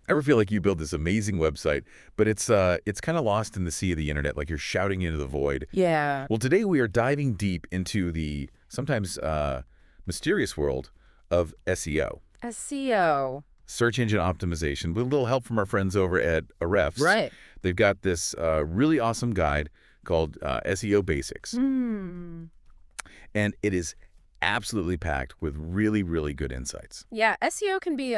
Ever feel like you build this amazing website, but it's kind of lost in the sea of the internet, like you're shouting into the void? Yeah. Well, today we are diving deep into the sometimes mysterious world of SEO, SEO. search engine optimization, with a little help from our friends over at Ahrefs. Right. They've got this really awesome guide called SEO Basics, Hmm. and it is absolutely packed with really, really good insights. Yeah, SEO can be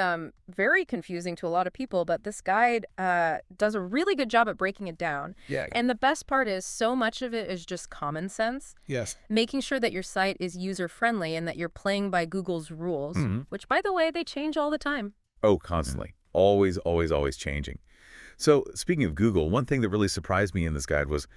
very confusing to a lot of people, but this guide does a really good job at breaking it down. Yeah. And the best part is so much of it is just common sense, Yes. making sure that your site is user-friendly and that you're playing by Google's rules, Hmm. which, by the way, they change all the time. Oh, constantly. Always, always, always changing. So speaking of Google, one thing that really surprised me in this guide was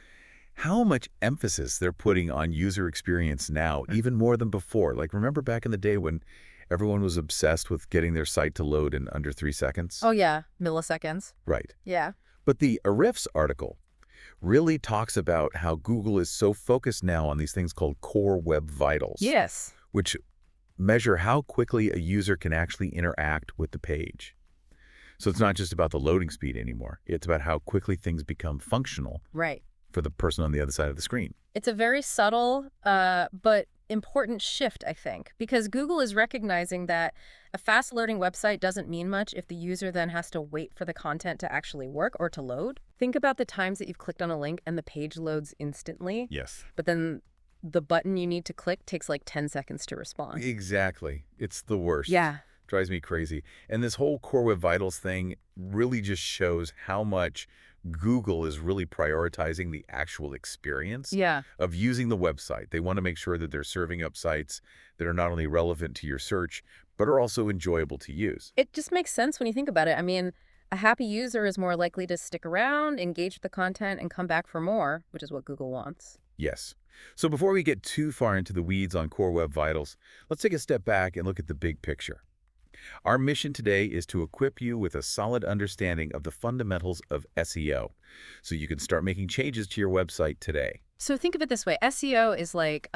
how much emphasis they're putting on user experience now, even more than before. Like, remember back in the day when everyone was obsessed with getting their site to load in under 3 seconds? Oh, yeah, milliseconds. Right. Yeah. But the Ahrefs article really talks about how Google is so focused now on these things called core web vitals, Yes. which measure how quickly a user can actually interact with the page. So it's not just about the loading speed anymore. It's about how quickly things become functional Right. for the person on the other side of the screen. It's a very subtle but important shift, I think, because Google is recognizing that a fast-loading website doesn't mean much if the user then has to wait for the content to actually work or to load. Think about the times that you've clicked on a link and the page loads instantly, Yes. but then the button you need to click takes like 10 seconds to respond. Exactly. It's the worst. Yeah. Drives me crazy. And this whole Core Web Vitals thing really just shows how much Google is really prioritizing the actual experience Yeah. of using the website. They want to make sure that they're serving up sites that are not only relevant to your search, but are also enjoyable to use. It just makes sense when you think about it. I mean, a happy user is more likely to stick around, engage with the content, and come back for more, which is what Google wants. Yes. So before we get too far into the weeds on Core Web Vitals, let's take a step back and look at the big picture. Our mission today is to equip you with a solid understanding of the fundamentals of SEO, so you can start making changes to your website today. So think of it this way. SEO is like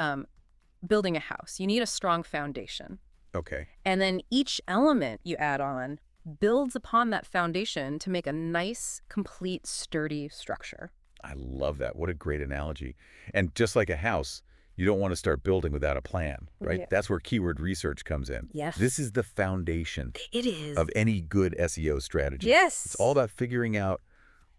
building a house. You need a strong foundation. Okay. And then each element you add on builds upon that foundation to make a nice, complete, sturdy structure. I love that. What a great analogy. And just like a house, you don't want to start building without a plan, right? Yeah. That's where keyword research comes in. Yes. This is the foundation It is. of any good SEO strategy. Yes. It's all about figuring out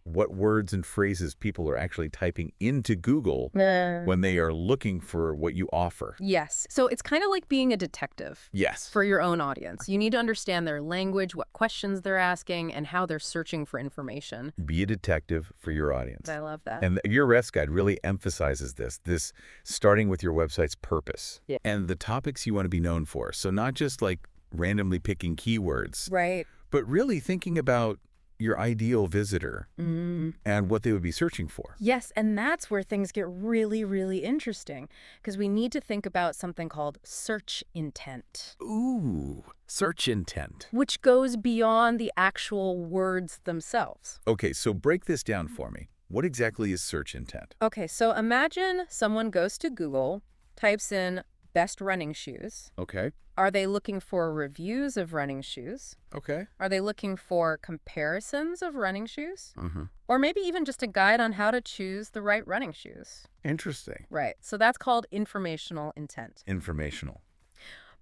what words and phrases people are actually typing into Google when they are looking for what you offer. Yes. So it's kind of like being a detective Yes. for your own audience. You need to understand their language, what questions they're asking, and how they're searching for information. Be a detective for your audience. I love that. And your REST guide really emphasizes this starting with your website's purpose Yeah. and the topics you want to be known for. So not just like randomly picking keywords, Right. but really thinking about your ideal visitor and what they would be searching for. Yes, and that's where things get really, really interesting, because we need to think about something called search intent, Ooh, search intent. which goes beyond the actual words themselves. Okay, so break this down for me. What exactly is search intent? Okay, so imagine someone goes to Google, types in best running shoes. Okay. Are they looking for reviews of running shoes? Okay. Are they looking for comparisons of running shoes? Mm-hmm. Or maybe even just a guide on how to choose the right running shoes? Interesting. Right, so that's called informational intent. Informational.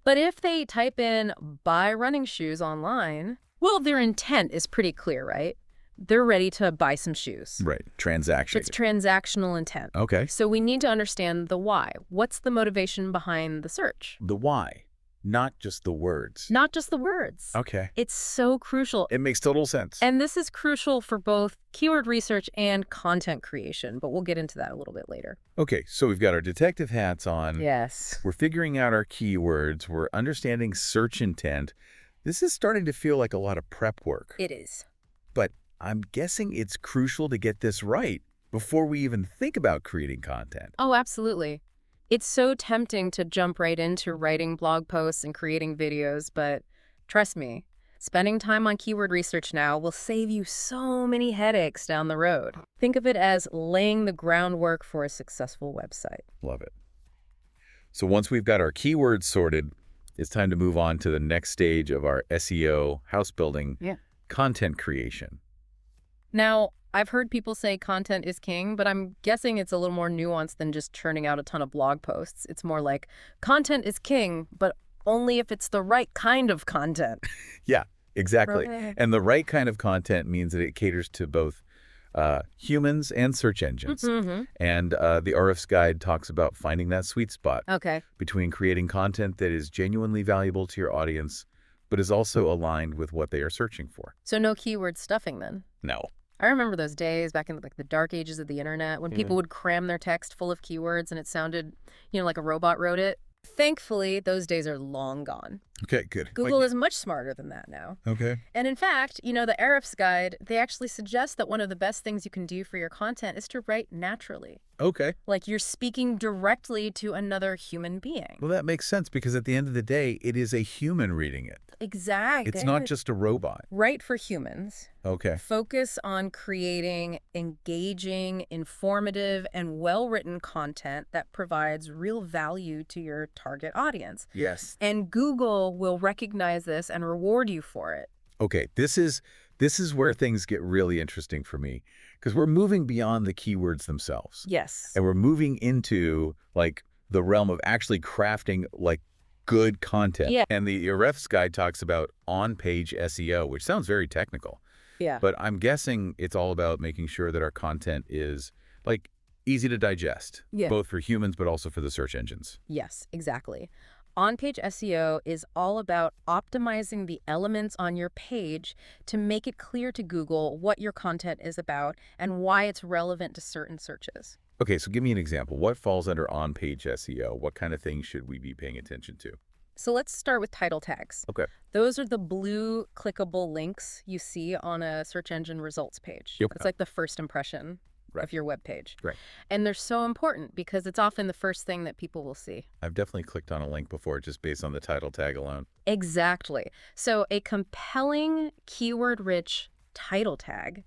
But if they type in buy running shoes online, well, their intent is pretty clear, right? They're ready to buy some shoes. Right. Transaction. It's transactional intent. Okay. So we need to understand the why. What's the motivation behind the search? The why, not just the words. Not just the words. Okay. It's so crucial. It makes total sense. And this is crucial for both keyword research and content creation, but we'll get into that a little bit later. Okay, so we've got our detective hats on. Yes. We're figuring out our keywords. We're understanding search intent. This is starting to feel like a lot of prep work. It is. But I'm guessing it's crucial to get this right before we even think about creating content. Oh, absolutely. It's so tempting to jump right into writing blog posts and creating videos, but trust me, spending time on keyword research now will save you so many headaches down the road. Think of it as laying the groundwork for a successful website. Love it. So once we've got our keywords sorted, it's time to move on to the next stage of our SEO house building, content creation. Now, I've heard people say content is king, but I'm guessing it's a little more nuanced than just churning out a ton of blog posts. It's more like content is king, but only if it's the right kind of content. Yeah, exactly. Okay. And the right kind of content means that it caters to both humans and search engines. Mm-hmm. And the Ahrefs guide talks about finding that sweet spot Okay. between creating content that is genuinely valuable to your audience, but is also aligned with what they are searching for. So no keyword stuffing then? No. I remember those days back in like the dark ages of the internet when Yeah. people would cram their text full of keywords and it sounded, like a robot wrote it. Thankfully, those days are long gone. Okay, good. Google is much smarter than that now. Okay. And in fact, the Ahrefs guide, they actually suggest that one of the best things you can do for your content is to write naturally. Okay. Like you're speaking directly to another human being. Well, that makes sense because at the end of the day, it is a human reading it. Exactly. It's not just a robot. Right for humans. Okay. Focus on creating engaging, informative, and well-written content that provides real value to your target audience. Yes. And Google will recognize this and reward you for it. Okay, this is where things get really interesting for me because we're moving beyond the keywords themselves. Yes. And we're moving into like the realm of actually crafting like good content. Yeah. And the Ahrefs guide talks about on-page SEO, which sounds very technical. Yeah. But I'm guessing it's all about making sure that our content is like easy to digest, both for humans but also for the search engines. Yes, exactly. On-page SEO is all about optimizing the elements on your page to make it clear to Google what your content is about and why it's relevant to certain searches. Okay, so give me an example. What falls under on-page SEO? What kind of things should we be paying attention to? So let's start with title tags. Okay. Those are the blue clickable links you see on a search engine results page. Yep. It's like the first impression of your web page. Right. And they're so important because it's often the first thing that people will see. I've definitely clicked on a link before just based on the title tag alone. Exactly. So a compelling, keyword-rich title tag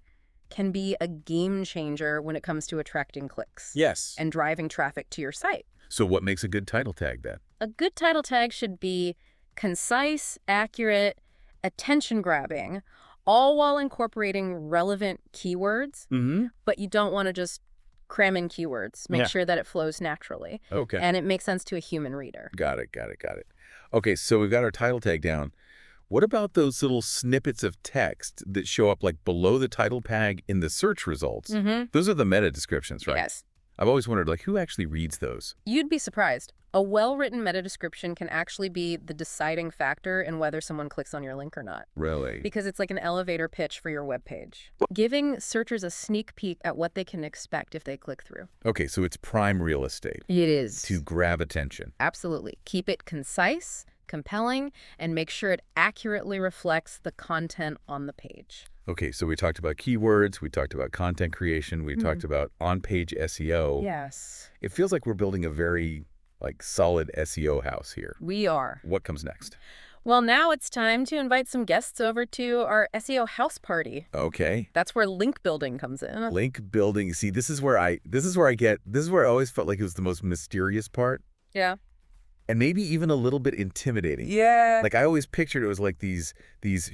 can be a game changer when it comes to attracting clicks. Yes. And driving traffic to your site. So what makes a good title tag then? A good title tag should be concise, accurate, attention-grabbing, all while incorporating relevant keywords, but you don't want to just cram in keywords. Make sure that it flows naturally. Okay. And it makes sense to a human reader. Got it. Okay, so we've got our title tag down. What about those little snippets of text that show up like below the title tag in the search results? Those are the meta descriptions, right? Yes. I've always wondered, like, who actually reads those? You'd be surprised. A well-written meta description can actually be the deciding factor in whether someone clicks on your link or not. Really? Because it's like an elevator pitch for your web page, giving searchers a sneak peek at what they can expect if they click through. Okay, so it's prime real estate. It is. To grab attention. Absolutely. Keep it concise, compelling, and make sure it accurately reflects the content on the page. Okay, so we talked about keywords, we talked about content creation, we talked about on-page SEO. Yes. It feels like we're building a very, like, solid SEO house here. We are. What comes next? Well, now it's time to invite some guests over to our SEO house party. Okay. That's where link building comes in. Link building. See, this is where I always felt like it was the most mysterious part. Yeah. And maybe even a little bit intimidating. Yeah. Like I always pictured it was like these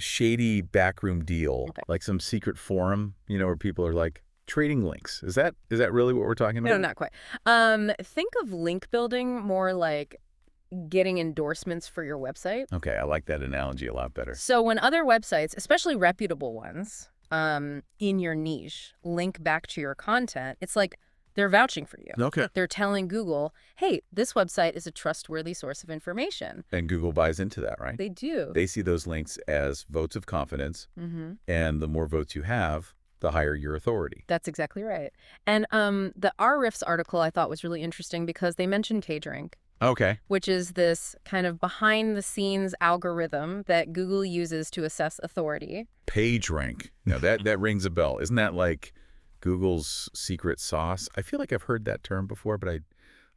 shady backroom deal, like some secret forum, where people are like trading links. Is that really what we're talking about? No, not quite. Think of link building more like getting endorsements for your website. Okay, I like that analogy a lot better. So when other websites, especially reputable ones, in your niche, link back to your content, it's like they're vouching for you. Okay. They're telling Google, hey, this website is a trustworthy source of information. And Google buys into that, right? They do. They see those links as votes of confidence. And the more votes you have, the higher your authority. That's exactly right. And the Ahrefs article I thought was really interesting because they mentioned PageRank. Okay. Which is this kind of behind-the-scenes algorithm that Google uses to assess authority. PageRank. Now, that rings a bell. Isn't that like Google's secret sauce? I feel like I've heard that term before, but I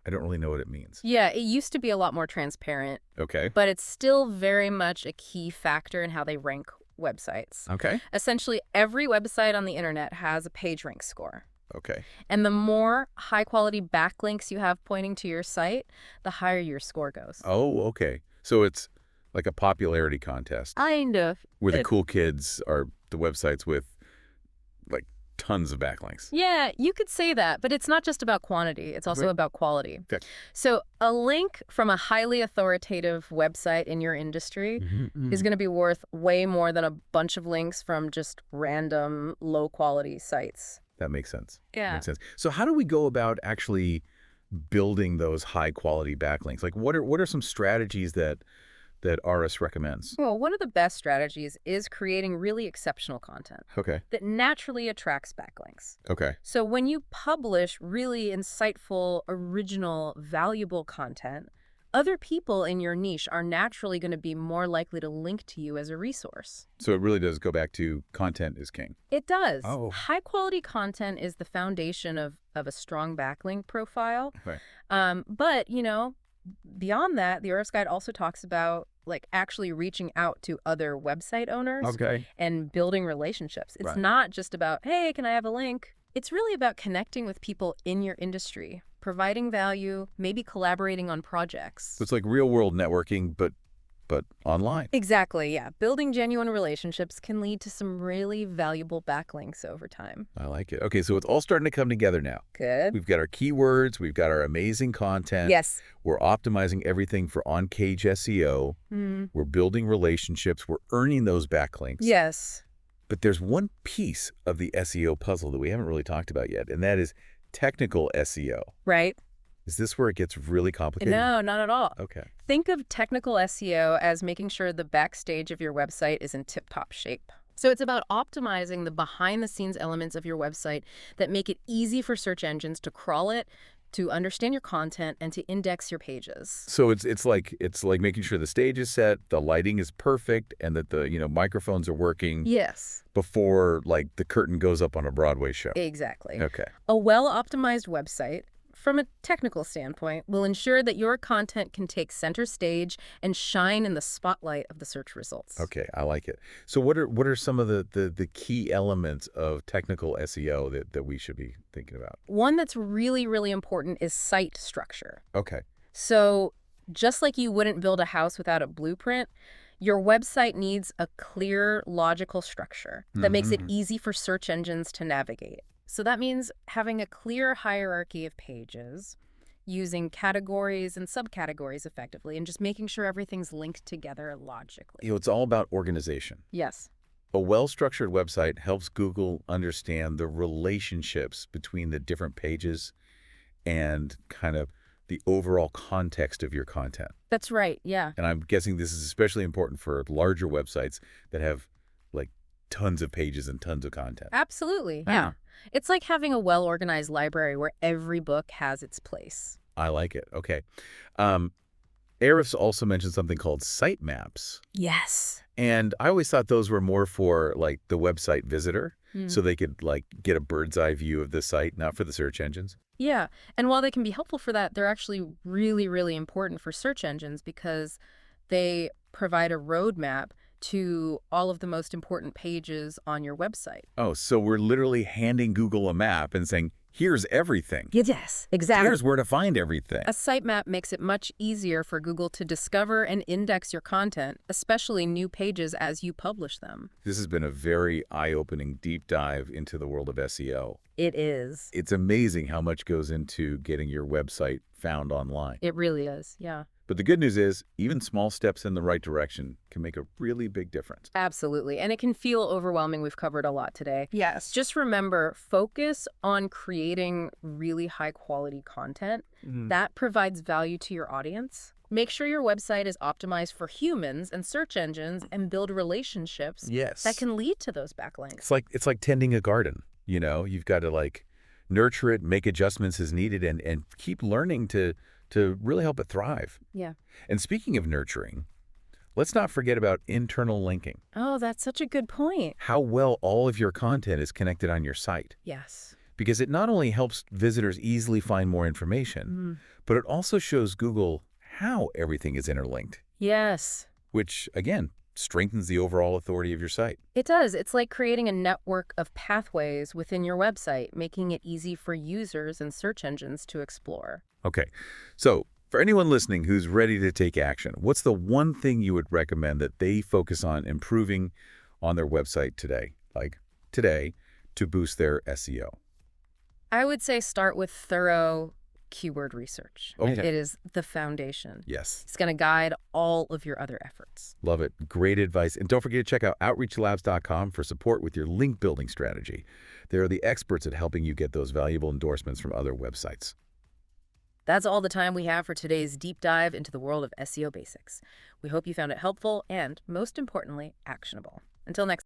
don't really know what it means. Yeah, it used to be a lot more transparent. Okay. But it's still very much a key factor in how they rank websites. Okay. Essentially, every website on the internet has a PageRank score. Okay. And the more high-quality backlinks you have pointing to your site, the higher your score goes. Oh, okay. So it's Like a popularity contest Kind of. where the cool kids are the websites with like tons of backlinks. Yeah, you could say that, but it's not just about quantity. It's also Right. about quality. Okay. So a link from a highly authoritative website in your industry is going to be worth way more than a bunch of links from just random low-quality sites. That makes sense. Yeah. Makes sense. So how do we go about actually building those high-quality backlinks? Like what are some strategies that Ahrefs recommends? Well, one of the best strategies is creating really exceptional content Okay. that naturally attracts backlinks. Okay. So when you publish really insightful, original, valuable content, other people in your niche are naturally going to be more likely to link to you as a resource. So it really does go back to content is king. It does. Oh. High-quality content is the foundation of a strong backlink profile. Right. But, beyond that, the Ahrefs Guide also talks about actually reaching out to other website owners Okay. and building relationships. It's Right. not just about, hey, can I have a link? It's really about connecting with people in your industry, providing value, maybe collaborating on projects. So it's like real-world networking, but online. Exactly, yeah. Building genuine relationships can lead to some really valuable backlinks over time. I like it. Okay, so it's all starting to come together now. Good. We've got our keywords. We've got our amazing content. Yes. We're optimizing everything for on-page SEO. We're building relationships. We're earning those backlinks. Yes. But there's one piece of the SEO puzzle that we haven't really talked about yet, and that is technical SEO. Right. Is this where it gets really complicated? No, not at all. Okay. Think of technical SEO as making sure the backstage of your website is in tip-top shape. So it's about optimizing the behind-the-scenes elements of your website that make it easy for search engines to crawl it, to understand your content, and to index your pages. So it's like making sure the stage is set, the lighting is perfect, and that the microphones are working. Yes. Before the curtain goes up on a Broadway show. Exactly. Okay. A well-optimized website, from a technical standpoint, will ensure that your content can take center stage and shine in the spotlight of the search results. Okay, I like it. So what are some of the key elements of technical SEO that we should be thinking about? One that's really, really important is site structure. Okay. So just like you wouldn't build a house without a blueprint, your website needs a clear, logical structure that makes it easy for search engines to navigate. So that means having a clear hierarchy of pages, using categories and subcategories effectively, and just making sure everything's linked together logically. It's all about organization. Yes. A well-structured website helps Google understand the relationships between the different pages and kind of the overall context of your content. That's right, yeah. And I'm guessing this is especially important for larger websites that have tons of pages and tons of content. Absolutely, yeah. It's like having a well-organized library where every book has its place. I like it. Okay. Ahrefs also mentioned something called sitemaps. Yes. And I always thought those were more for the website visitor, so they could get a bird's eye view of the site, not for the search engines. Yeah, and while they can be helpful for that, they're actually really, really important for search engines because they provide a roadmap to all of the most important pages on your website. Oh, so we're literally handing Google a map and saying, here's everything. Yes, exactly. Here's where to find everything. A sitemap makes it much easier for Google to discover and index your content, especially new pages as you publish them. This has been a very eye-opening deep dive into the world of SEO. It is. It's amazing how much goes into getting your website found online. It really is, yeah. But the good news is, even small steps in the right direction can make a really big difference. Absolutely. And it can feel overwhelming. We've covered a lot today. Yes. Just remember, focus on creating really high quality content that provides value to your audience. Make sure your website is optimized for humans and search engines and build relationships that can lead to those backlinks. It's like tending a garden. You've got to nurture it, make adjustments as needed, and keep learning to really help it thrive. Yeah. And speaking of nurturing, let's not forget about internal linking. Oh, that's such a good point. How well all of your content is connected on your site. Yes. Because it not only helps visitors easily find more information, but it also shows Google how everything is interlinked. Yes. Which, again, strengthens the overall authority of your site. It does. It's like creating a network of pathways within your website, making it easy for users and search engines to explore. Okay, so For anyone listening who's ready to take action, what's the one thing you would recommend that they focus on improving on their website today, like today, to boost their SEO? I would say start with thorough keyword research. Okay. It is the foundation. Yes. It's going to guide all of your other efforts. Love it. Great advice. And don't forget to check out outreachlabs.com for support with your link building strategy. They're the experts at helping you get those valuable endorsements from other websites. That's all the time we have for today's deep dive into the world of SEO basics. We hope you found it helpful and, most importantly, actionable. Until next time.